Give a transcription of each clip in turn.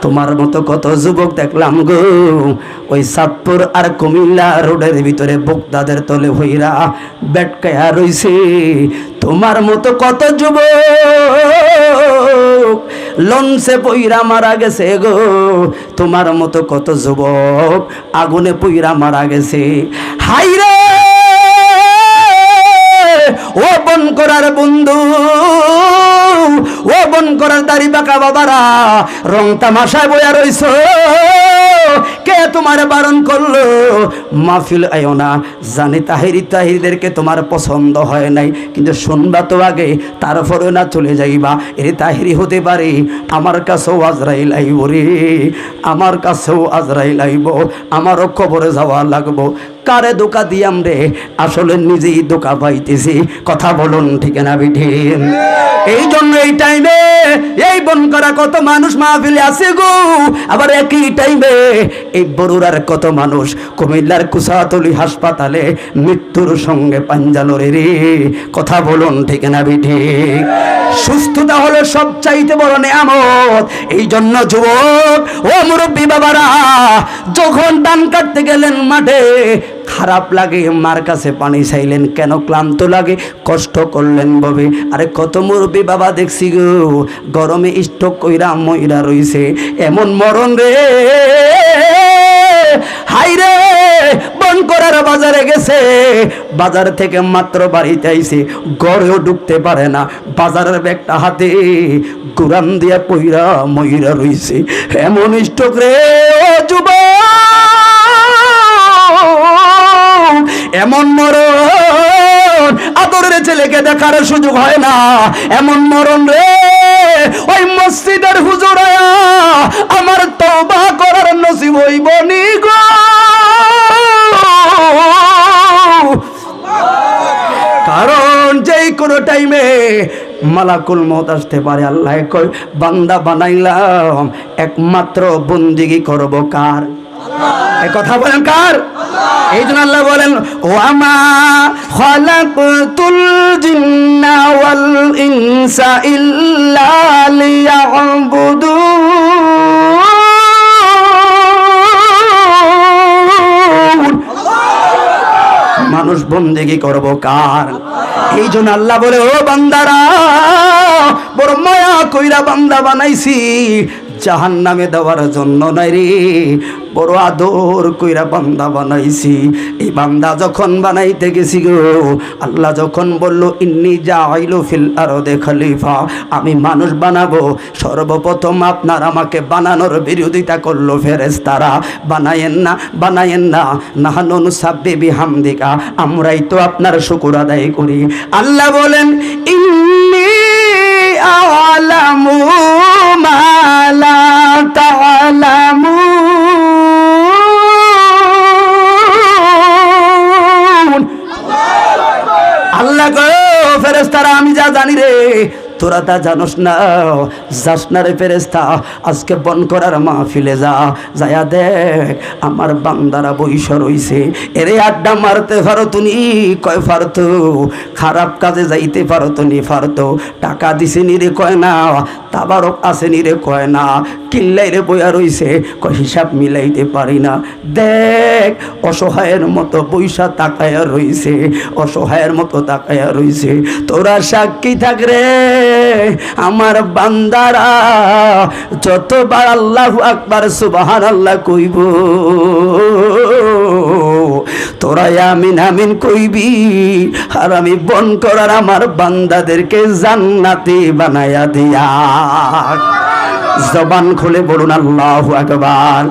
তোমার মতো কত যুবক দেখলাম গো ওই চাঁদপুর আর কুমিল্লা রোডের ভিতরে বোগদাদের তলে হইরা বেটকায়া রইছে। তোমার মতো কত যুবক লঞ্চে পইরা মারা গেছে গো। তোমার মতো কত যুবক আগুনে পইরা মারা গেছে। হাইরে ও বন করার বন্ধু, ও বন করার দাড়ি বাঁকা বাবারা, রং তামাশায় বয়া রইছ। কে তোমার বারণ করলো মাহফিল আয়ো না? জানি তাহিরদেরকে তোমার পছন্দ হয় নাই, কিন্তু শুনবা তো আগে, তারপরে না চলে যাইবা। এর তাহিরি হতে পারে, আমার কাছেও আজরাইল আইব রে, আমার কাছেও আজরাইল আইব, আমারও কবরে যাওয়া লাগবো। কারে ধোকা দিয়াম রে, আসলে নিজেই ধোকা পাইতেছি। কথা বলুন ঠিক না বিঠিন? এই জন্য এই টাইমে এই বন করা কত মানুষ মাহফিলে আছে গো, আবার একই টাইমে এই বরুড়ার কত মানুষ কুমিল্লার কুসাতলি হাসপাতালে মৃত্যুর সঙ্গে পাঞ্জালো রে। কথা বলুন ঠিক না বিঠিক? সুস্থতা হলো সবচাইতে বড় নেয়ামত। এই জন্য যুবক ও মুরব্বী বাবারা, যখন ধান কাটতে গেলেন মাঠে, খারাপ লাগে, মার কাছে পানি চাইলেন কেন? ক্লান্ত লাগে, কষ্ট করলেন ববে। আরে কত মুরব্বী বাবা দেখছি গো গরমে স্ট্রোক কইরা মইরা রইছে। এমন মরণ রে, হাইরে বন করার বাজারে গেছে, বাজার থেকে মাত্র বাড়িতে আইছে, ঘরেও ঢুকতে পারে না, বাজারের ব্যাগটা হাতে গুরান দিয়া পইরা মইরা রইছে। এমন স্ট্রোক রে ও যুবক, এমন মরণ আদরের ছেলেকে দেখার সুযোগ হয় না। এমন মরণ রে ওই মসজিদের হুজুরা আমার তওবা করার নসিব হইব নি গো। কারণ যেই কোনো টাইমে মালাকুল মউত আসতে পারে। আল্লাহ কই বান্দা বানাইলাম একমাত্র বন্দেগী করব কার? এই কথা বলেন কার? এই জন্য আল্লাহ বলেন ওয়ামা খালাকতুল জিন্না ওয়াল ইনসা ইল্লা লিয়াবুদুন। মানুষ বন্দেগী করব কার? এই জন্য আল্লাহ বলে ও বান্দারা, বড় মায়া কইরা বান্দা বানাইছি, জাহান্নামে দেওয়ার জন্য নাই রে, বড় আদর কইরা বান্দা বানাইছি। এই বান্দা যখন বানাইতে গেছি গো, আল্লাহ যখন বলল ইন্নী জাইলু ফিল আরদে খলিফা, আমি মানুষ বানাবো, সর্বপ্রথম আপনার আমাকে বানানোর বিরোধিতা করলো ফেরেশতারা। বানায়েন না, বানায়েন না, নাহনু নুসাব্বিহু বিহামদিকা, আমরাই তো আপনার শুকর আদায় করি। আল্লাহ বলেন ইন্নী আ'লামু মা লা তা'লামুন। আল্লাহ গো ফেরেশতারা আমি যা জানি রে, তোরা তা জানোস না, যাস না রে ফেরেশতা। আজকে বন করার মাহফিলে যা, যায়া দেখ আমার বান্দারা বইসা রইছে। এরে আড্ডা মারতে পারো তুমি? কয় পারতো। খারাপ কাজে যাইতে পারো তুমি? পারতো। টাকা দিছে নি রে? কয় না। তাবারক আছে নি রে? কয় না। কিল্লাই রে বইয়া রইছে? কয় হিসাব মিলাইতে পারি না। দেখ অসহায়ের মতো বইসা তাকায়া রইছে, অসহায়ের মতো তাকায়া রইছে। তোরা সাক্ষী থাক রে, আমার বান্দারা যতবার আল্লাহু আকবার সুবহানাল্লাহ কইব, তোরা আমিন আমিন কইবি, আর আমি বন করার আমার বান্দাদেরকে জান্নাতি বানায়া দিয়া। জবান খুলে বলুন আল্লাহু আকবার।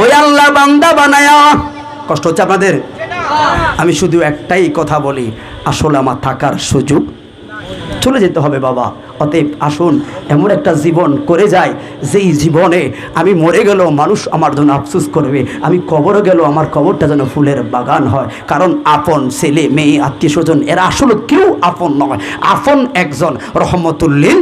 ওই আল্লাহ বান্দা বানায়া। কষ্ট হচ্ছে আপনাদের? আমি শুধু একটাই কথা বলি, আসলে আমার থাকার সুযোগ চলে যেতে হবে বাবা। অতএব আসুন এমন একটা জীবন করে যায়, যেই জীবনে আমি মরে গেলেও মানুষ আমার জন্য আফসোস করবে, আমি কবরে গেলেও আমার কবরটা যেন ফুলের বাগান হয়। কারণ আপন ছেলে মেয়ে আত্মীয় স্বজন এরা আসলে কেউ আপন নয়, আপন একজন রহমতুল লিল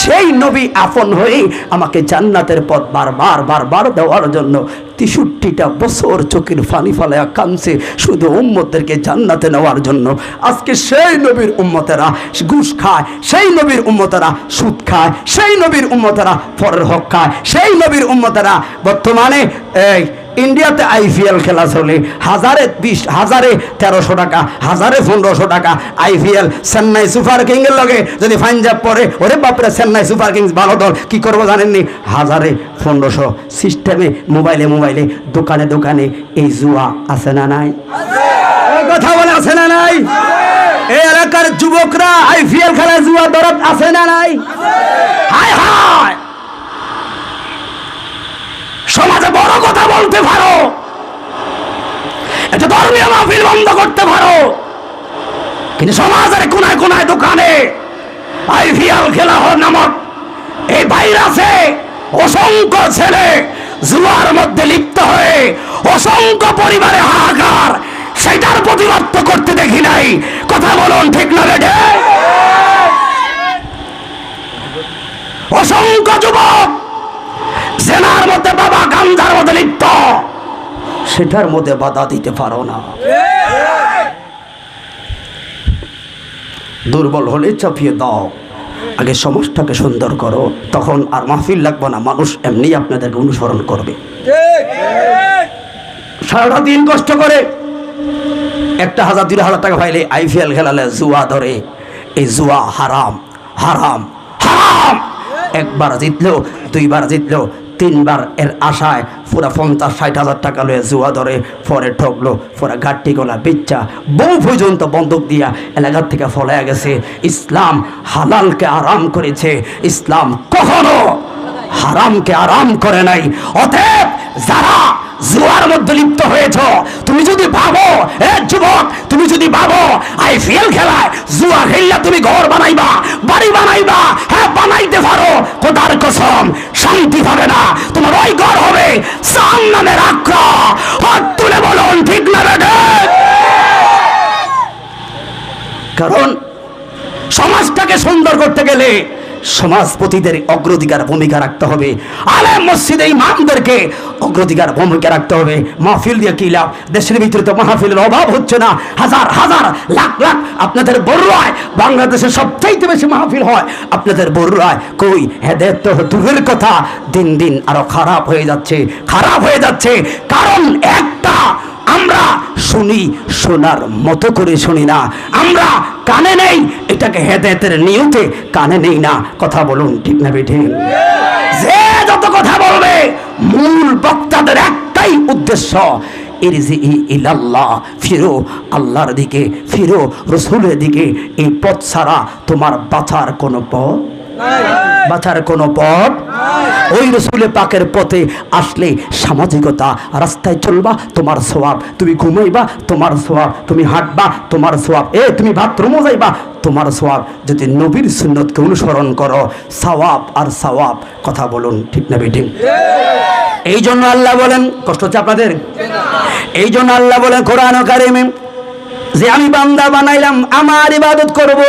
সেই নবী আপন হয়ে আমাকে জান্নাতের পথ বারবার বারবার দেওয়ার জন্য ৬৩টা বছর চোখের পানি ফেলায়া কাঁদছে শুধু উম্মতদেরকে জান্নাতে নেওয়ার জন্য। আজকে সেই নবীর উম্মতেরা ঘুষ খায়, সেই নবীর উম্মতেরা সুদ খায়, সেই নবীর উম্মতেরা পরের হক খায়, সেই নবীর উম্মতেরা বর্তমানে এই ইন্ডিয়াতে IPL খেলা চলে, হাজারে ১৩০০ টাকা, হাজারে ১৫০০ টাকা IPL। চেন্নাই সুপার কিংয়ের লগে যদি পাঞ্জাব পড়ে, ওরে বাপরে চেন্নাই সুপার কিংস ভালো দল, কি করবো জানেননি? হাজারে ১৫০০ সিস্টেমে মোবাইলে দোকানে দোকানে এই জুয়া আছে না নাই? কথা বলে আছে না নাই? এই এলাকার যুবকরা IPL খেলা জুয়া দরদ আছে না নাই? হায় হায়, সমাজে বড় কথা বলতে পারো, একটা ধর্মীয় মাহফিল বন্ধ করতে পারো, কিন্তু সমাজের কোনায় কোনায় দোকানে IPL খেলা নামক এই ভাইরাসে অসংখ্য ছেলে জুয়ার মধ্যে লিপ্ত হয়ে অসংখ্য পরিবারে হাহাকার, সেটার প্রতিবাদ তো করতে দেখি নাই। কথা বলুন ঠিক না বেঠে? অসংখ্য যুবক জেনার মধ্যে, বাবা গাঞ্জার মধ্যে লিপ্ত, সেটার মধ্যে বাধা দিতে পারো না। দুর্বল হলে চাপিয়ে দাও, আগে সমাজটাকে সুন্দর করো, তখন আর মাহফিল লাগবে না, মানুষ এমনি আপনাদেরকে অনুসরণ করবে। সারাটা দিন কষ্ট করে ১,০০০ ২,০০০ টাকা পাইলে IPL খেলালে জুয়া ধরে। এই জুয়া হারাম হারাম হারাম। একবার জিতলো, দুইবার জিতলো, 3বার এর আশায় পুরা ৫০-৬০ টাকা লয়ে জুয়া ধরে, পরে ঠকলো, পরে ঘাটটি গোলা বিচ্চা বউ পর্যন্ত বন্দুক দিয়া এলাকার থেকে ফলাইয়া গেছে। ইসলাম হালালকে আরাম করেছে, ইসলাম কখনো হারামকে আরাম করে নাই। অতএব যারা জুয়ার মধ্যে লিপ্ত হয়েছ, তুমি যদি ভাবো যুবক, তুমি যদি ভাবো IPL খেলায় জুয়া খেললে তুমি ঘর বানাইবা, বাড়ি বানাইবা, হ্যাঁ বানাইতে পারো, খোদার কসম শান্তি পাবে না, তোমার ওই ঘর হবে জাহান্নামের আকরা। হাত তুলে বলুন ঠিক না বেঠে? কারণ সমাজটাকে সুন্দর করতে গেলে সমাজপতিদের অগ্রাধিকার ভূমিকা রাখতে হবে, আলেম মসজিদে ইমামদেরকে অগ্রাধিকার ভূমিকা রাখতে হবে। মাহফিল দিয়ে কি লাভ? দেশের ভিতরে তো মাহফিলের অভাব হচ্ছে না, হাজার হাজার লাখ লাখ আপনাদের বড়ুয়ায়, বাংলাদেশে সবচাইতে বেশি মাহফিল হয় আপনাদের বড়ুয়ায়। কই হেদায়েত তো দূরের কথা, দিন দিন আরো খারাপ হয়ে যাচ্ছে, খারাপ হয়ে যাচ্ছে। কারণ একটা, আমরা শুনি, শোনার মতো করে শুনি না, আমরা কানে নেই, এটাকে হেদায়েতের নিয়তে কানে নেই না। কথা বলুন ঠিক না বেঠিক? যে যত কথা বলবে, মূল বক্তাদের একটাই উদ্দেশ্য, ইরজিই ইলাল্লাহ, ফিরো আল্লাহর দিকে, ফিরো রাসূলের দিকে। এই পথ ছাড়া তোমার বাঁচার কোনো পথ, বাঁচার কোনো পথ। ওই রসুলে পাকের পথে আসলে সামাজিকতা, রাস্তায় চলবা তোমার সওয়াব, তুমি ঘুমাইবা তোমার সওয়াব, তুমি হাঁটবা তোমার সওয়াব, তুমি বাথরুমও যাইবা তোমার সওয়াব, যদি নবীর সুন্নতকে অনুসরণ করো, সওয়াব আর সওয়াব। কথা বলুন ঠিক না বেঠিক? এই জন্য আল্লাহ বলেন, কষ্ট হচ্ছে আপনাদের? এই জন্য আল্লাহ বলেন কোরআন কারিমে যে আমি বান্দা বানাইলাম আমার ইবাদত করব,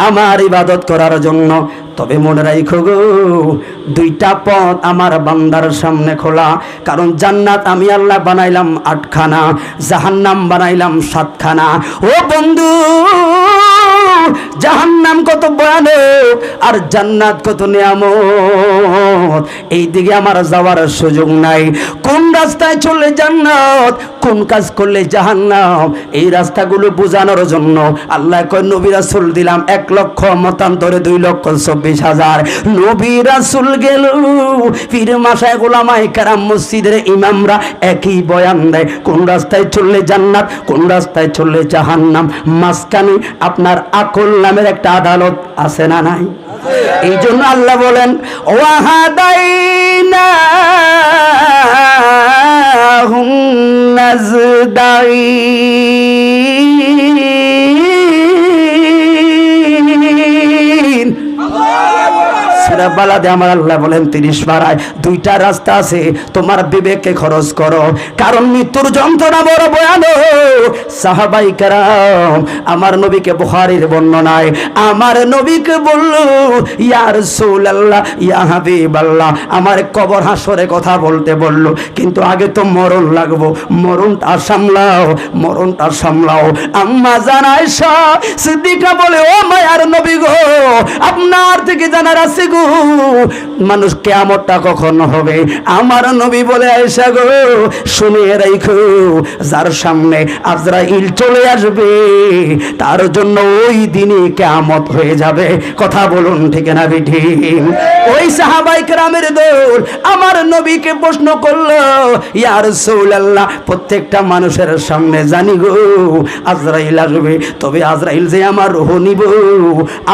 আমার ইবাদত করার জন্য। তবে মনে রাখো গো, 2টা পথ আমার বান্দার সামনে খোলা। কারণ জান্নাত আমি আল্লাহ বানাইলাম 8খানা, জাহান্নাম বানাইলাম 7খানা। ও বন্ধু, জাহান্নাম কত ভয়ানক আর জান্নাত কত নিয়ামত, এই দিকে আমার যাওয়ার সুযোগ নাই। কোন রাস্তায় চললে জান্নাত, কোন কাজ করলে জাহান্নাম, এই রাস্তাগুলো বোঝানোর জন্য আল্লাহ কয় নবী রাসূল দিলাম 1 লক্ষ, মতান্তরে 2,24,000 নবী রাসূল গেল। পীর মাশায়েখ উলামায়ে কেরাম মসজিদের ইমামরা একই বয়ান দেয়, কোন রাস্তায় চললে জান্নাত, কোন রাস্তায় চললে জাহান্নাম। মাঝখানে আপনার আকল নামের একটা আদালত আছে না নাই? এই জন্য আল্লাহ বলেন ওয়াহাদাইনা হুম নাজদাইন। সূরা বালাদে আমার আল্লাহ বলেন 30 পারায় দুইটা রাস্তা আছে, তোমার বিবেককে খরচ করো, কারণ মৃত্যুর যন্ত্রণা বড় ভয়ানক। সাহাবাই কেরাম আমার নবীকে বুখারীর বর্ণনায় আমার নবীকে বলল, ইয়া রাসূলুল্লাহ ইয়া হাবিবাল্লাহ, আমার কবর হাসরে কথা বলতে বলল, কিন্তু আগে তো মরণ লাগবো, মরণটা সামলাও, মরণটা সামলাও। আম্মা জান আয়েশা সিদ্দিকা বলে, ও মায়ার নবী গো, আপনার থেকে জানার আছে গো, মানুষ কিয়ামতটা কখন হবে? আমার নবী বলে, আয়েশা গো শুনে রাখো, যার সামনে আজরাইল চলে আসবে তার জন্য ওই দিনই কিয়ামত হয়ে যাবে। কথা বলুন ঠিক না ঠিক? ওই সাহাবায়ে কেরামের দল আমার নবীকে প্রশ্ন করলো, ইয়া রাসূলুল্লাহ, প্রত্যেকটা মানুষের সামনে জানি গো আজরাইল আসবে, তবে আজরাইল যে আমার রূহ নিব,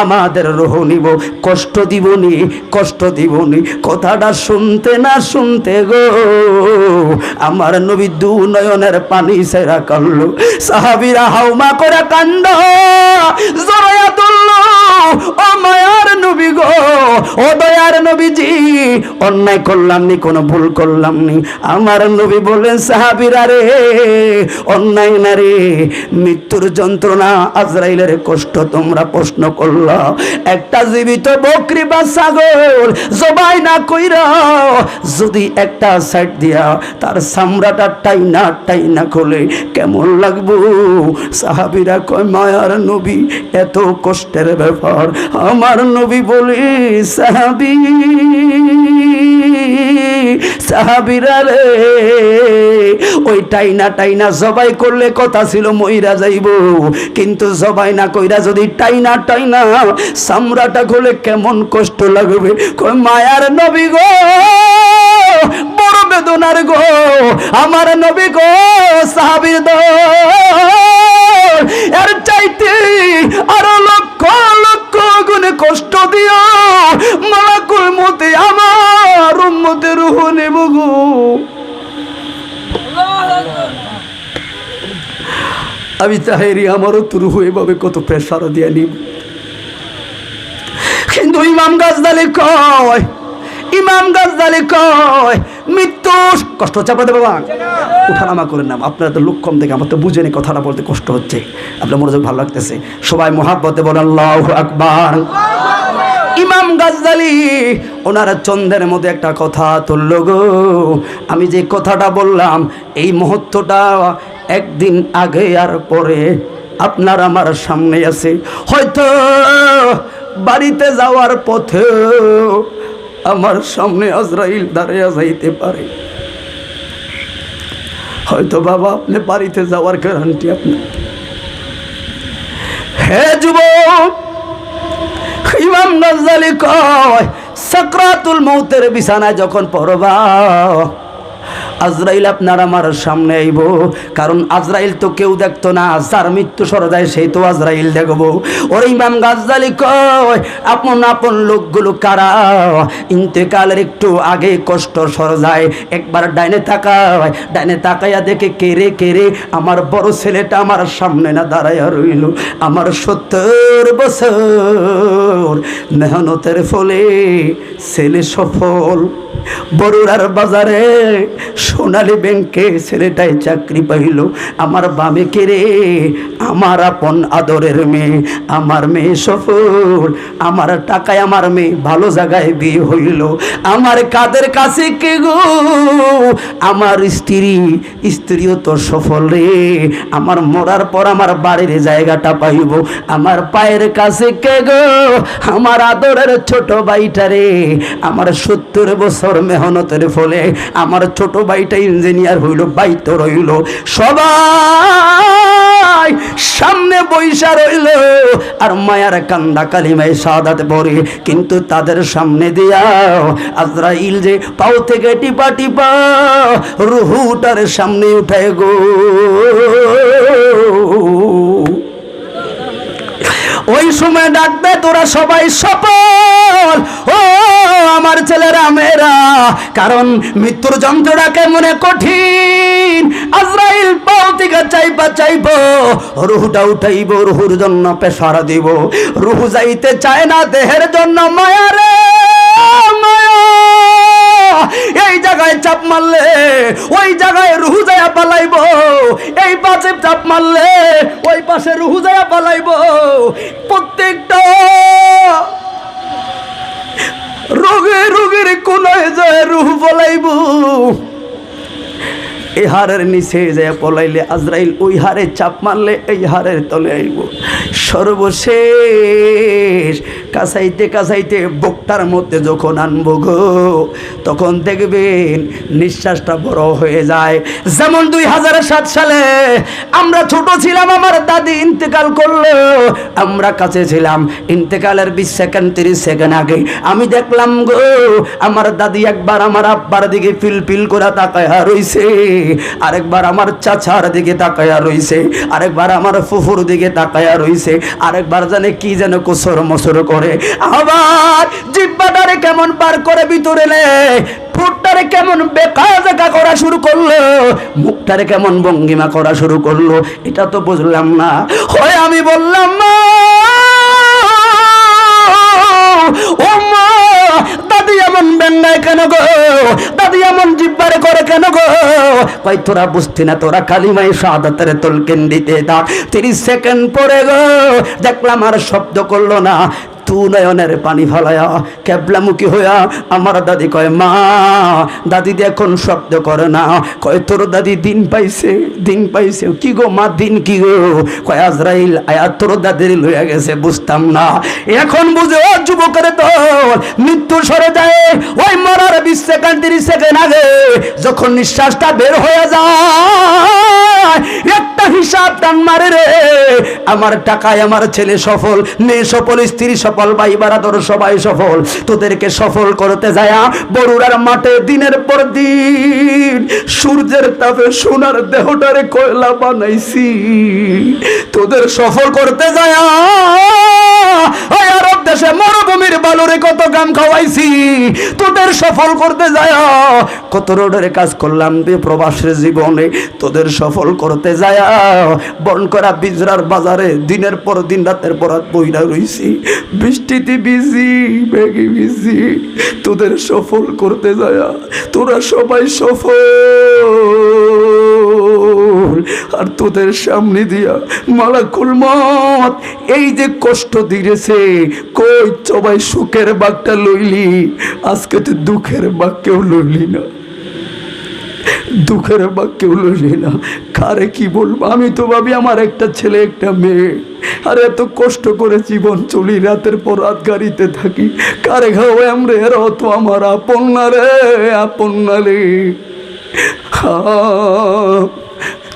আমাদের রূহ নিব, কষ্ট দিবনি, কষ্ট দিবনি। কথাটা শুনতে না শুনতে গো আমার নবী দু নয়নের পানি ছেড়া করলো। সাহাবীরা হাউমা করে কান্দ জড়ায়া তুলল, ও মায়ার নবী গো, ও দয়ার নবীজি, অন্যায় করলাম নি, কোনো ভুল করলাম নি। আমার নবী বলেন, সাহাবীরা রে, অন্যায় না রে, মৃত্যুর যন্ত্রণা আজরাইলের কষ্ট তোমরা প্রশ্ন করলা, একটা জীবিত বকরি বা ছাগল জবাই না কইরা যদি একটা সাইড দিয়া তার চামড়াটা টাইনা টাইনা খোলে কেমন লাগবো? সাহাবীরা কয়, মায়ার নবী এত কষ্টের ব্যাপার? আমার নবী বলে, সাহাবীরা রে, ওই টাইনা টাইনা জবাই করলে কথা ছিল মইরা যাইব, কিন্তু জবাই না কইরা যদি টাইনা টাইনা চামড়াটা খোলে কেমন কষ্ট লাগবে? কই, মায়ার নবী গো, বড় বেদনার গো আমার নবী গো। সাহাবীর দল এর চাইতে আরো লক্ষ লক্ষ গুণে কষ্ট দিও, মালাকুল মউত আমার উম্মতের রূহ নেব গো। আমি তাহেরি আমারও তো রূহ এভাবে কত প্রেসার দিয়ে নিব, কিন্তু ইমাম গাজদালি কয়, ইমাম গাজদালি কয়, মৃত্যু কষ্ট হচ্ছে আপনাদের বাবা, উঠানামা করে নাম, আপনারা তো লোক কম দেখে আমার তো বুঝেনি কথাটা বলতে কষ্ট হচ্ছে, আপনার মনোযোগ ভালো লাগতেছে, সবাই মহাব্বতে বলেন আল্লাহু আকবার। ইমাম গাজদালি ওনারা চন্দ্রের মধ্যে একটা কথা তুলল গো, আমি যে কথাটা বললাম এই মুহূর্তটা একদিন আগে আর পরে আপনার আমার সামনে আছে, হয়তো বাড়িতে যাওয়ার পথে আমার সামনে আজরাইল দাঁড়িয়ে যাইতে পারে, হয়তো বাবা আপনি বাড়িতে যাওয়ার গ্যারান্টি আপনার। হে যুবক, ইমাম গাজদালি কয়, সাকরাতুল মউতের বিছানায় যখন পড়বা আজরাইল আপনার আমার সামনে আইব, কারণ আজরাইল তো কেউ দেখতো না, যার মৃত্যু সরে যায় সেই তো আজরাইল দেখবো। ওর ইমাম গাজদালি কয়, আপন আপন লোকগুলো কারা ইন্তেকালের একটু আগে কষ্ট সরে যায়, একবার ডাইনে তাকায়, ডাইনে তাকাইয়া দেখে কেড়ে কেড়ে আমার বড় ছেলেটা আমার সামনে না দাঁড়াইয়া রইল, আমার 70 বছর মেহনতের ফলে ছেলে সফল, বড়ুরার বাজারে সোনালী ব্যাংকে ছেলেটাই চাকরি পাইল, আমার বামে কেড়ে আমার আপন আদরের মেয়ে, আমার মেয়ে সফল, আমার টাকায় আমার মেয়ে ভালো জায়গায় বিয়ে হইল, আমার কাদের কাছে কে গো, আমার স্ত্রীও তো সফল রে, আমার মরার পর আমার বাড়ির জায়গাটা পাইব, আমার পায়ের কাছে কে গো, আমার আদরের ছোট ভাইটা রে, আমার 70 বছর মেহনতের ফলে আমার ছোট ভাইটা ইঞ্জিনিয়ার হইল, ভাই তো রইল, সবাই সামনে বৈশা রইল আর মায়ার কান্দা কালিমায় শাহাদাত পড়ে, কিন্তু তাদের সামনে দিয়া আজরাইল যে পাও থেকে টিপা টিপা রুহুটার সামনে উঠায় গো। ওই সময় ডাকবে, তোরা সবাই সফল, ও আমার ছেলেরা মেয়েরা, কারণ মৃত্যুর যন্ত্রণাকে মনে কঠিন, আজরাইল পাও থেকে চাইবা চাইব, রুহটা উঠাইব, রুহুর জন্য পেশারা দিব, রুহু যাইতে চায় না দেহের জন্য মায়া রে, এই জায়গায় চাপ মারলে ওই জায়গায় রুহু যায়া পালাইব, এই পাশে চাপ মারলে ওই পাশে রুহু যায়া পালাইব। প্রত্যেকটা রোগের কোনায় যায় রুহু পলাইব। এই হাড়ের নিচে যায় পলাইলে আজরাইল ওই হাড়ে চাপ মারলে এই হাড়ের তলে আইব। সর্বশেষ কাছাইতে বুকটার মধ্যে যখন আনবো গো, তখন দেখবেন নিঃশ্বাসটা বড় হয়ে যায়। যেমন 2007 সালে আমরা ছোট ছিলাম, আমার দাদি ইন্তেকাল করলো, আমরা কাছে ছিলাম। ইন্তেকালের 20 সেকেন্ড 30 সেকেন্ড আগে আমি দেখলাম গো আমার দাদি একবার আমার আব্বার দিকে পিল করে তাকায়া রইছে, আরেকবার আমার চাচার দিকে তাকায়া রইছে, আরেকবার আমার ফুফুর দিকে তাকায়া রইছে, আরেকবার জানে কি যেন কোসর মসর করে। আবার জিহ্বাটারে কেমন বার করে ভিতরে নে, ঠোঁটটারে কেমন বেকা করা শুরু করলো, মুখটারে কেমন ভঙ্গিমা করা শুরু করলো। এটা তো বুঝলাম না। হয় আমি বললাম মা, ও মা, দাদি এমন বেঙ্গায় কেন গো, দাদি এমন জিব্বারে করে কেন গো? কই তোরা বুঝতি না, তোরা কালিমায়ে শাহাদাতের তলকিন দিতে থাক। 30 সেকেন্ড পরে গো দেখলাম আর শব্দ করলো না। তু নয়নের পানি ফলায়া কেবলামুখী হইয়া আমার দাদি কয় মা, দাদি এখন শব্দ করে না। কয় তোর দাদি দিন পাইছে। কি গো মা, দিন কি গো? কয় আজরাইল আয়া তোর দাদির লইয়া গেছে। বুঝতাম না, এখন বুঝে ও যুবকের দল মৃত্যু সরে যায়। ওই মরার 20 সেকেন্ড 30 সেকেন্ড আগে যখন নিঃশ্বাসটা বের হয়ে যায়, একটা হিসাব টান মারে রে। আমার টাকায় আমার ছেলে সফল, মেয়ে সফল, স্ত্রী সফল, ভাই বারাদর সবাই সফল। তোদেরকে সফল করতে যায় বরুড়ার মাঠে দিনের পর দিন সূর্যের তাপে সোনার দেহটারে কয়লা বানাইছি। তোদের সফল করতে যায় আরব দেশে মরুভূমির বালুরে কত গাম খাওয়াইছি। তোদের সফল করতে যায় কত রোডের কাজ করলাম প্রবাসের জীবনে। তোদের সফল করতে যায় বনকরা বিজরার বাজারে দিনের পর দিন রাতের পর রাত বইরা রইছি, বৃষ্টিতে বিজি বেগে বিজি। তোদের সফল করতে যায় তোরা সবাই সফল, আর তোদের সামনে দিয়া মালাকুল মত এই যে কষ্ট দিয়েছে, কই সবাই সুখের বাঘটা লইলি, আজকে তো দুঃখের বাঘ কেউ লইলি না, দুঃখের বাঘ কেউ লইলি না। কারে কি বলবো? আমি তো ভাবি আমার একটা ছেলে একটা মেয়ে, আর এত কষ্ট করে জীবন চলি, রাতের পর রাত গাড়িতে থাকি, কারে খাওয়াই আমরা, এরাও তো আমার আপন না রে, আপন না রে।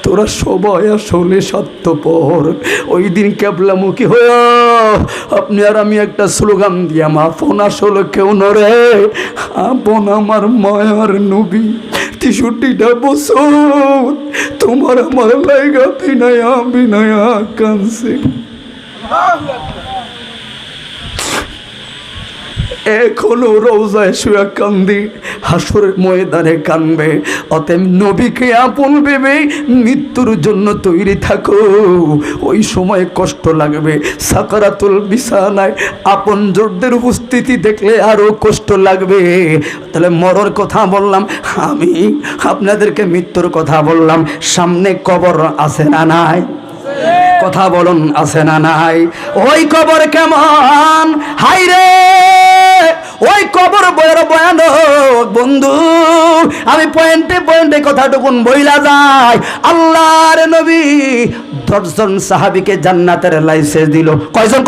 তোরা সবাই আসলে স্বার্থপর। ওই দিন কেবলামুখী হয়ে আপনি আর আমি একটা স্লোগান দিয়ে আপন আসলে কেউ নরে, আপন আমার মায়ার নবী। 63টা বছর তোমার আমার লাইগা বিনায়া কানছে, এখনো রোজায় শুয়া কান্দি, হাসরের ময়দানে কানবে। অতএব নবীকে আপন ভেবে মৃত্যুর জন্য তৈরি থাকো। ওই সময় কষ্ট লাগবে, সাকারাতুল বিছানায় আপন জোরদের উপস্থিতি দেখলে আরো কষ্ট লাগবে। তাহলে মরার কথা বললাম, আমি আপনাদেরকে মৃত্যুর কথা বললাম। সামনে কবর আছে না নাই? কথা বলুন, আছে না নাই? ওই কবর কেমন? হাই রে ওই কবর বয়ের ভয়ানক বন্ধু। আমি পয়েন্টে কথাটুকুন বইলা যায়। আল্লাহর নবী 10 জন সাহাবীকে জান্নাতের লাইসেন্স দিল। কয়জন?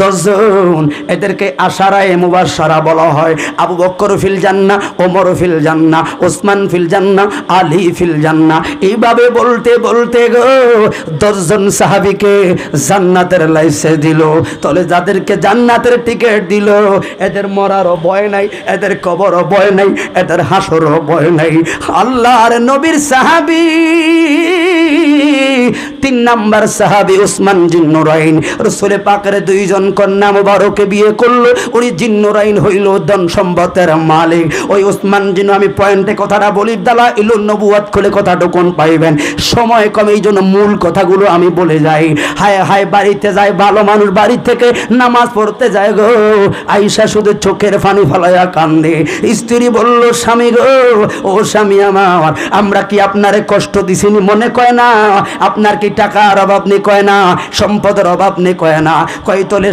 10 জন। এদেরকে আশারায়ে মুবাশশারা বলা হয়। আবু বকর ফিল জান্নাহ, ওমর ফিল জান্নাহ, ওসমান ফিল জান্নাহ, আলী ফিল জান্নাহ। এইভাবে বলতে বলতে গো 10 জন সাহাবীকে জান্নাতের লাইসেন্স দিল। তাহলে যাদেরকে জান্নাতের টিকিট দিল, এদের মরারও ভয় নাই, এদের কবরও ভয় নাই, এদের হাসরও ভয় নাই। আল্লাহর নবীর সাহাবী 3 নাম্বার সাহাবী উসমান জিন্নুরাইন রাসূল পাকের দুইজন কন্যা মুবারকে বিয়ে করলো। উনি জিন্নুরাইন হইল ধন সম্পদের মালিক। ওই উসমান জিন্নু, আমি পয়েন্টে কথাটা বলি, দালাইলুন নবুওয়াত খুলে কথাটুকুন পাইবেন, সময় কম এই জন্য মূল কথাগুলো আমি বলে যাই। হায় হায় বাড়িতে যায়, ভালো মানুষ বাড়ি থেকে নামাজ পড়তে যায় গো, আয়েশা শুধু চোখের পানি ফলাইয়া কান্দে। স্ত্রী বলল, স্বামী গো, ও স্বামী আমার, আমরা কি আপনারে কষ্ট দিছিনি? মনে কয় না। আপনার কি টাকার অভাব নেই? কয় না। সম্পদের অভাব নেই? কয় না। কয় তোলে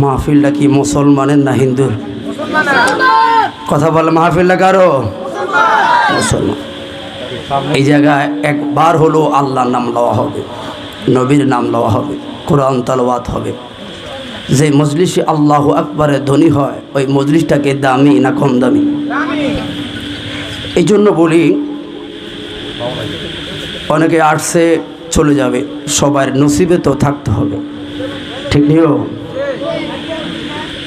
মাহফিলটা কি মুসলমানের না হিন্দুর? কথা বলে মাহফিলটা কারো? মুসলমান। এই জায়গায় একবার হলো আল্লাহর নাম লওয়া হবে, নবীর নাম লওয়া হবে, কোরআন তেলাওয়াত হবে। যে মজলিসে আল্লাহু আকবারে ধ্বনি হয়, ওই মজলিসটাকে দামি না কম দামি? এই জন্য বলি, অনেকে আসছে চলে যাবে, সবার নসিবে তো থাকতে হবে, ঠিক নিও।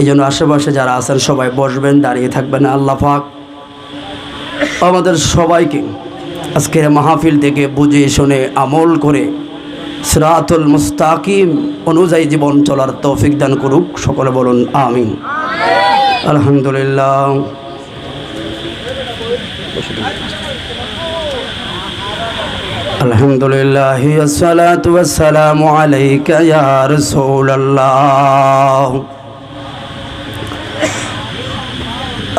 এই জন্য আশেপাশে যারা আছেন সবাই বসবেন, দাঁড়িয়ে থাকবেন। আল্লাহ পাক আমাদের সবাইকে আজকের মাহফিল থেকে বুঝে শুনে আমল করে সিরাতুল মুস্তাকিম অনুযায়ী জীবন চলার তৌফিক দান করুক। সকলে বলুন আমিন। আলহামদুলিল্লাহ। আলহামদুলিল্লাহ, আসসালাতু ওয়াসসালামু আলাইকা ইয়া রাসূলুল্লাহ।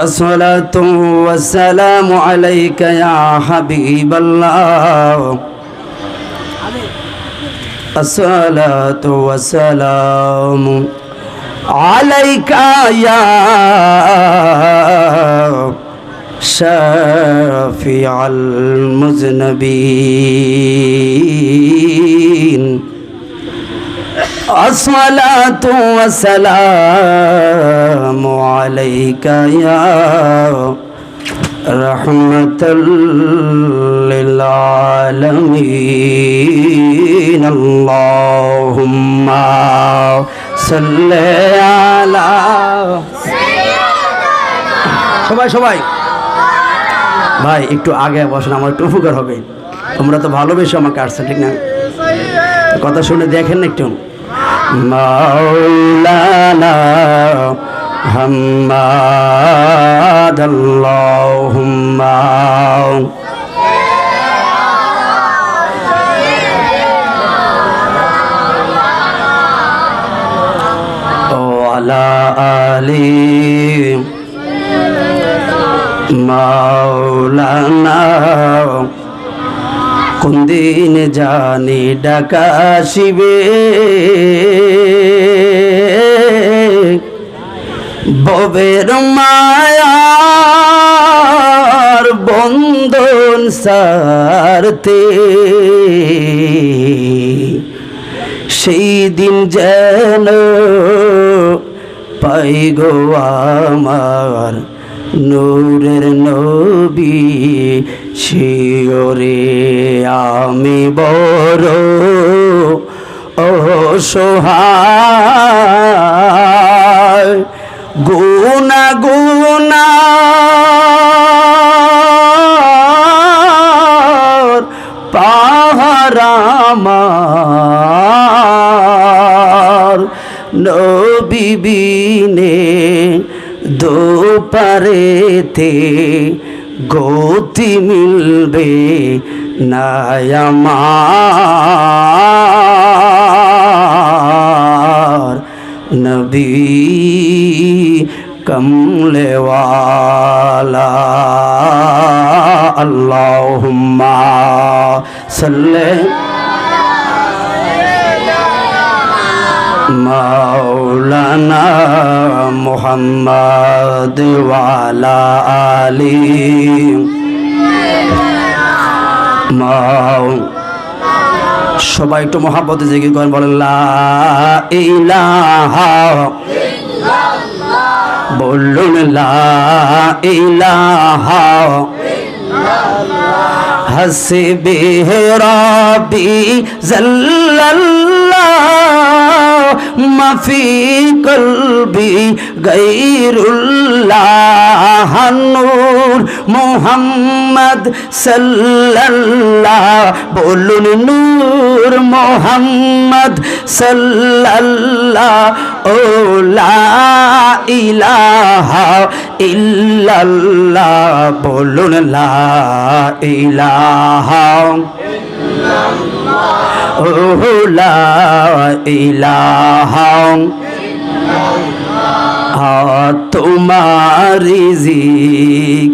আসসালাতু ওয়াসসালামু আলাইকা ইয়া হাবিবাল্লাহ। আসসালাতু ওয়াসসালামু আলাইকা ইয়া শাফিআল মুযনিবিন। আসসালাতু ওয়াসসালামু আলাইকা ইয়া রাহমাতাল লিল আলামিন। আল্লাহুম্মা সাল্লি আলা। সবাই ভাই একটু আগে বসেন, আমার একটু উপকার হবে। তোমরা তো ভালোবেসে আমাকে আসছে, ঠিক না? কথা শুনে দেখেন না একটু। মাওলানা মুহাম্মাদ আল্লাহুম্মা ওয়ালা আলি মাওলানা। কোন দিন জানি ডাকা আসিবে, ববের মায়ার বন্ধন সারতে, সেই দিন যেন পাই গো আমার নূরের নবী শিওরে। আমি বড় অসহায়, গুনা গুনা পাহাড় আমার, নবী বিনে দোপারেতে গতি মিলবে না আমার। নবী কমলেওয়ালা। আল্লাহুম্মা সাল্লি মাওলানা মুহাম্মদ ওয়ালা আলি সবাই একটু মহাব্বতে জেগে করেন, বলেন লা ইলাহা ইল্লাল্লাহ। বলুন লা ইলাহা ইল্লাল্লাহ। হাসবি রাব্বি জাল্লাল্লাহ, মাফি কলবি গায়রুল্লাহ। নূর মোহাম্মদ সাল্লাল্লাহ, বলুন নূর মোহাম্মদ সাল্লাল্লাহ, ও লা ইলাহা ইল্লাল্লাহ, বলুন লা ইলাহা ইল্লাল্লাহ, ও লা ইলাহা তোমার রিজিক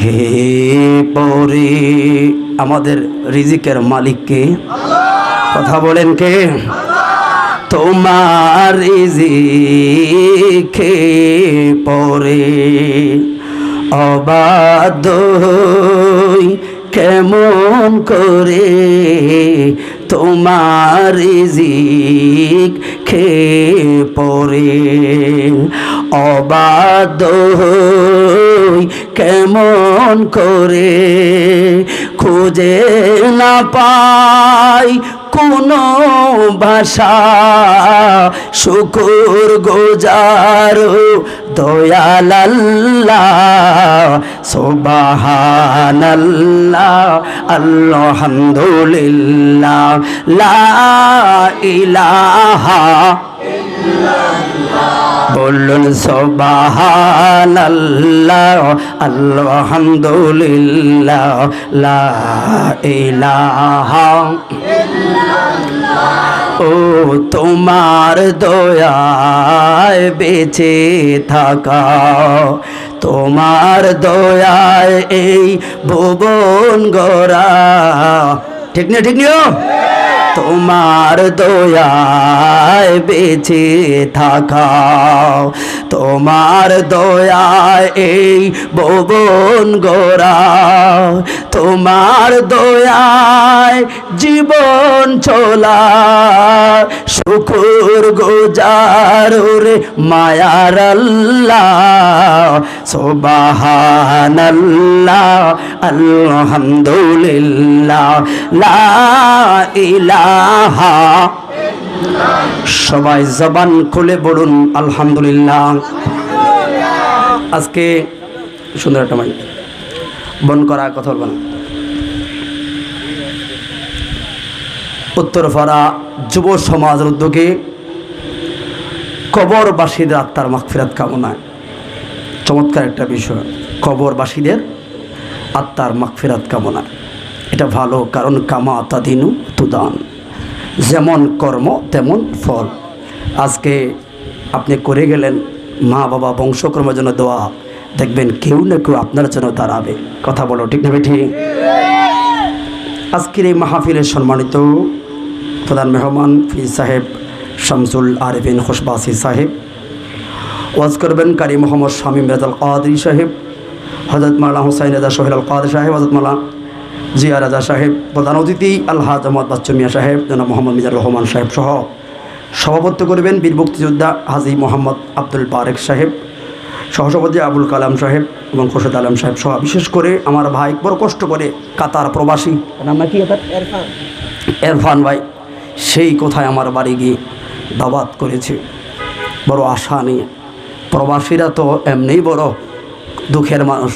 খেয়ে পরে। আমাদের রিজিকের মালিক কে? কথা বলেন কে? তোমার রিজিক খেয়ে পরে অবাধ্য হই কেমন করে, তোমার রিজিক খেয়ে পরে অবাধ্য হই কেমন করে, খুঁজে না পাই কোনো ভাষা, শুকুর গুজার দয়াল আল্লাহ, সুবহানাল্লাহ আলহামদুলিল্লাহ, লা ইলাহা ইল্লাল্লাহ, বলুন সুবহানাল্লাহ আলহামদুলিল্লাহ, লা ইলাহা ইল্লাল্লাহ, ও তোমার দয়ায় বেঁচে থাকা, তোমার দয়ায় এই ভুবন গড়া, ঠিক না? ঠিক নিও, তোমার দয়ায় বেঁচে থাকা, তোমার দয়ায় এই ভুবন গড়া, তোমার দয়ায় জীবন চলা, শুকুর গুজার রে মায়ার আল্লাহ, সুবহানাল্লাহ আলহামদুলিল্লাহ, লা ইলাহা। সবাই জবান খুলে বলুন আলহামদুলিল্লাহ। আজকে সুন্দর একটা মাইক বন করা কথা বলবেন। উত্তরপাড়া যুব সমাজের উদ্যোগে কবরবাসীদের আত্মার মাগফিরাত কামনায়, চমৎকার একটা বিষয়, কবরবাসীদের আত্মার মাগফিরাত কামনা। এটা ভালো, কারণ কামা তাদিনু তুদান, যেমন কর্ম তেমন ফল। আজকে আপনি করে গেলেন, মা বাবা বংশক্রমের জন্য দোয়া, দেখবেন কেউ না কেউ আপনার জন্য দাঁড়াবে। কথা বলো, ঠিক না বেঠি? আজকের এই মাহফিলের সম্মানিত প্রধান মেহমান ফিজ সাহেব শামসুল আরেফিন খুশবাসী সাহেব, ওয়াজ করবেন কারি মোহাম্মদ শামীম রাজাল কাদরি সাহেব, হযরত মাওলানা হুসাইন রাজা সোহেল আল কাদরি সাহেব, হযরত মাওলানা জিয়া রাজা সাহেব, প্রধান অতিথি আলহাজ আহমদ বাচ্চু মিয়া সাহেব, জনাব মোহাম্মদ মিজানুর রহমান সাহেব সহ সভাপতিত্ব করবেন বীর মুক্তিযোদ্ধা হাজী মোহাম্মদ আব্দুল বারেক সাহেব, সহসভাপতি আবুল কালাম সাহেব এবং খোরশেদ আলম সাহেব সহ, বিশেষ করে আমার ভাই বড় কষ্ট করে কাতার প্রবাসী, নাম কি এরফান ভাই, সেই কোথায় আমার বাড়ি গিয়ে দাওয়াত করেছে বড় আশা নিয়ে। প্রবাসীরা তো এমনিই বড় দুঃখের মানুষ,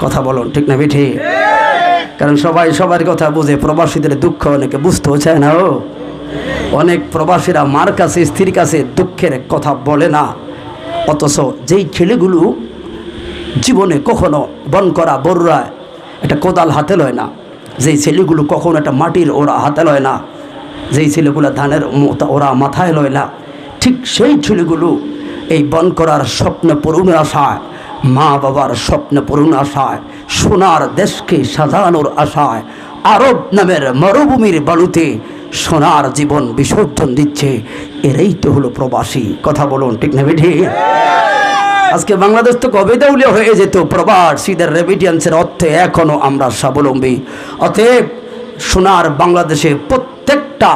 কথা বলুন, ঠিক না বেঠি? কারণ সবাই সবার কথা বুঝে, প্রবাসীদের দুঃখ অনেকে বুঝতেও চায় না। অনেক প্রবাসীরা মার কাছে স্ত্রীর কাছে দুঃখের কথা বলে না, অথচ যেই ছেলেগুলো জীবনে কখনো বন করা বড়রা একটা কোদাল হাতে লয় না, যেই ছেলেগুলো কখনো একটা মাটির ওরা হাতে লয় না, যেই ছেলেগুলো ধানের ওরা মাথায় লয় না, ঠিক সেই ছেলেগুলো এই বন করার স্বপ্ন পূরণের আশায়, মা বাবার স্বপ্ন পূরণের আশায়, সোনার দেশকে সাজানোর আশায় আরব নামের মরুভূমির বালুতে সোনার জীবন বিসর্জন দিচ্ছে। এরাই তো হলো প্রবাসী। কথা বলুন, ঠিক না বেঠি? আজকে বাংলাদেশ তো কবে দেউলিয়া হয়ে যেত, প্রবাসীদের রেমিটেন্সের অর্থে এখনো আমরা স্বাবলম্বী। অতএব সোনার বাংলাদেশে প্রত্যেকটা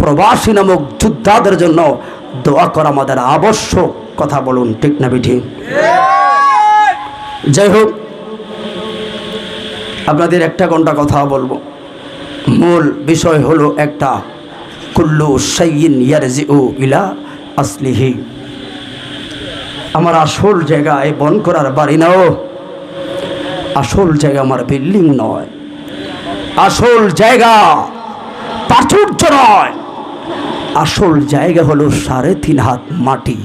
প্রবাসী নামক যোদ্ধাদের জন্য দোয়া করা আমাদের আবশ্যক। কথা বলুন, ঠিক না বেঠি? যাই হোক, আপনাদের একটা ঘন্টা কথা বলবো। মূল বিষয় হলো একটা, কুল্লু শাইইন ইয়ারজিউ ইলা আসলিহি। আমার আসল জায়গায় বন করার বাড়ি নাও, আসল জায়গা আমার বিল্ডিং নয়, আসল জায়গা প্রাচুর্য নয়, আসল জায়গা হলো 3.5 হাত মাটি।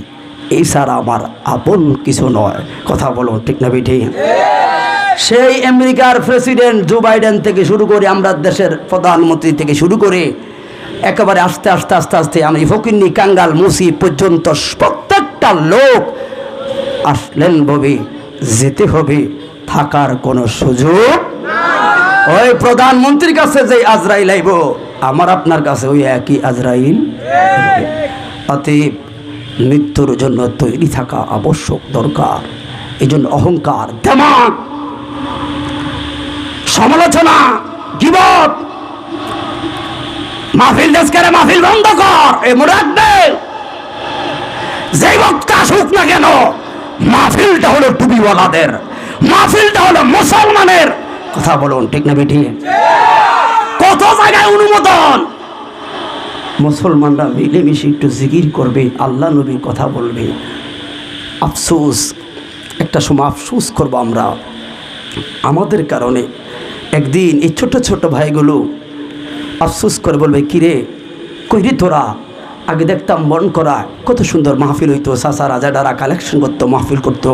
এই ছাড়া আমার আপন কিছু নয়। কথা বলো ঠিক না বেঠি? সেই আমেরিকার প্রেসিডেন্ট জো বাইডেন থেকে শুরু করে আমরা দেশের প্রধানমন্ত্রী থেকে শুরু করে একেবারে আস্তে আস্তে আস্তে আস্তে আমি ফকিন্নি কাঙ্গাল মুসি পর্যন্ত প্রত্যেকটা লোক আসলেন ভাবে যেতে হবে, থাকার কোনো সুযোগ। ওই প্রধানমন্ত্রীর কাছে যে আজরাইল আইব, আমার আপনার কাছে ওই একই আজরাইল। অতএব মৃত্যুর জন্য তৈরি থাকা আবশ্যক, দরকার। এই জন্য অহংকার, দেমাগ, সমালোচনা, গীবত, মাহফিল দেশকারে মাহফিল বন্ধ কর, এ মনে রাখবে যে বক্তা আসুক না কেন, মাহফিলটা হলো টুপিওয়ালাদের, মাহফিলটা হলো মুসলমানের। কথা বলুন ঠিক না বেঠি? কত জায়গায় অনুমোদন, মুসলমানরা মিলেমিশে একটু জিকির করবে, আল্লাহ নবীর কথা বলবে। আফসোস, একটা সময় আফসোস করবো আমরা, আমাদের কারণে একদিন এই ছোট ছোট ভাইগুলো আফসোস করে বলবে, কিরে কইরে তোরা আগে দেখতাম বরণ করা কত সুন্দর মাহফিল হইতো, চাচা রাজাডারা কালেকশন করতো, মাহফিল করতো,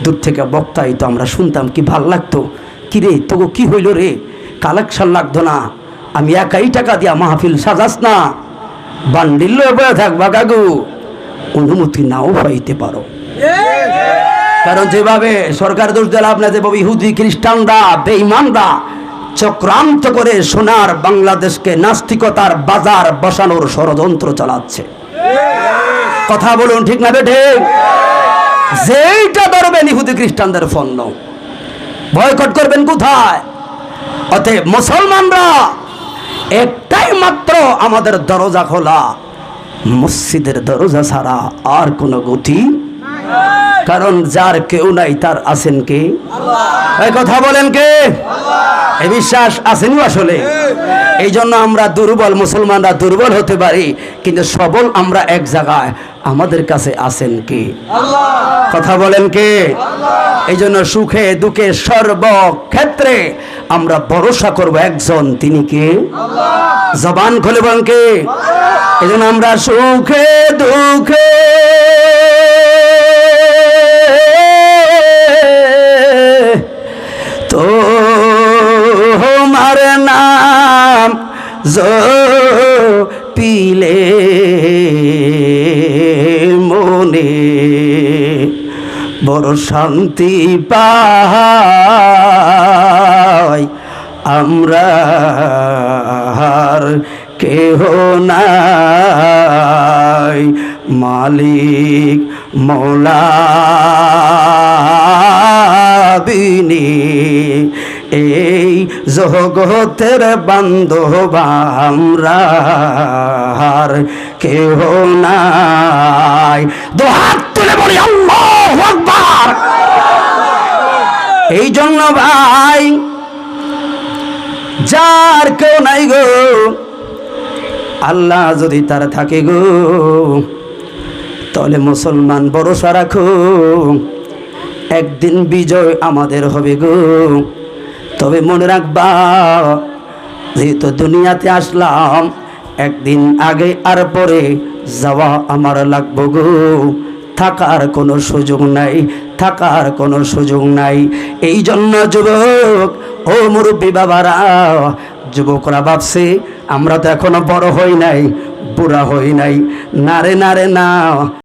দূর থেকে বক্তা হইতো, আমরা শুনতাম, কি ভাল লাগতো। কিরে তোকে কি হইল রে, কালেকশন লাগতো না, আমি একাই টাকা দিয়া মাহফিল সাজাস না, বান্ডিল বয়ে থাকবা কাকু, অনুমতি নাও পাইতে পারো। কারণ যেভাবে সরকার দোষ দিল, আপনার যেভাবে ইহুদি খ্রিস্টানরা বেঈমানরা চক্রান্ত করে সোনার বাংলাদেশকে নাস্তিকতার বাজার বসানোর ষড়যন্ত্র চালাচ্ছে। কথা বলুন ঠিক না বেঠে? যেইটা ধরবেন ইহুদি খ্রিস্টানদের পণ্য, বয়কট করবেন কোথায়? অতএব মুসলমানরা একটাই মাত্র আমাদের দরজা খোলা, মসজিদের দরজা ছাড়া আর কোনো গতি। কারণ যার কেউ নাই তার আছেন কে? এই কথা বলেন কে? এই বিশ্বাস আসেনি আসলে? এই জন্য আমরা দুর্বল, মুসলমানরা দুর্বল হতে পারি, কিন্তু সবল আমরা এক জায়গায়, আমাদের কাছে আছেন কে? কথা বলেন কে? এই জন্য সুখে দুঃখে সর্বক্ষেত্রে আমরা ভরসা করব একজন, তিনি কে? জবান খুলে বলেন কে? এই জন্য আমরা সুখে দুঃখে তোমার নাম পিলে মনে বড় শান্তি পাই আমরা, কেহ নাই মালিক মৌলা বিনি, এই জগতের বান্ধব আমরা, কেহ নাই। দুহাত তুলে বলি আল্লাহু আকবার। এই জন্য ভাই, যার কেউ নাই গো, আল্লাহ যদি তার থাকে গো, তাহলে মুসলমান ভরসা রাখো, একদিন বিজয় আমাদের হবে গো। তবে মনে রাখবা, যেহেতু দুনিয়াতে আসলাম, একদিন আগে আর পরে যাওয়া আমার লাগবো গো, থাকার কোনো সুযোগ নাই, থাকার কোনো সুযোগ নাই। এই জন্য যুবক, ও মুরব্বী বাবারা, যুবকরা ভাবছে আমরা তো এখনো বড় হই নাই, বুড়া হই নাই, না রে না রে না।